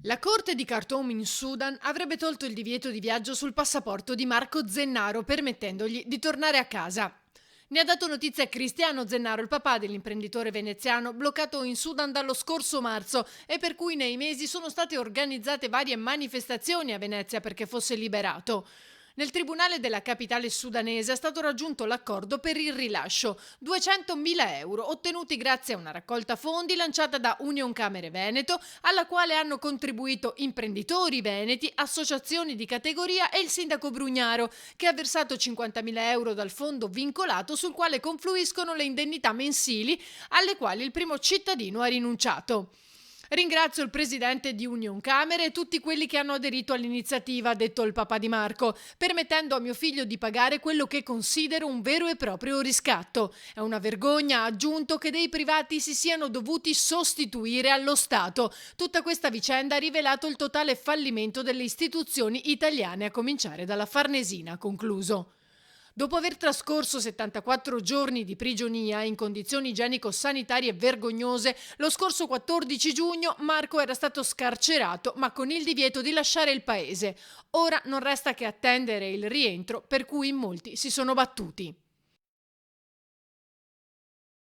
La corte di Khartoum in Sudan avrebbe tolto il divieto di viaggio sul passaporto di Marco Zennaro, permettendogli di tornare a casa. Ne ha dato notizia Cristiano Zennaro, il papà dell'imprenditore veneziano bloccato in Sudan dallo scorso marzo e per cui nei mesi sono state organizzate varie manifestazioni a Venezia perché fosse liberato. Nel tribunale della capitale sudanese è stato raggiunto l'accordo per il rilascio, 200.000 euro ottenuti grazie a una raccolta fondi lanciata da Union Camere Veneto, alla quale hanno contribuito imprenditori veneti, associazioni di categoria e il sindaco Brugnaro, che ha versato 50.000 euro dal fondo vincolato sul quale confluiscono le indennità mensili alle quali il primo cittadino ha rinunciato. Ringrazio il presidente di Union Camere e tutti quelli che hanno aderito all'iniziativa, ha detto il papà di Marco, permettendo a mio figlio di pagare quello che considero un vero e proprio riscatto. È una vergogna, ha aggiunto, che dei privati si siano dovuti sostituire allo Stato. Tutta questa vicenda ha rivelato il totale fallimento delle istituzioni italiane, a cominciare dalla Farnesina, ha concluso. Dopo aver trascorso 74 giorni di prigionia in condizioni igienico-sanitarie vergognose, lo scorso 14 giugno Marco era stato scarcerato, ma con il divieto di lasciare il paese. Ora non resta che attendere il rientro per cui in molti si sono battuti.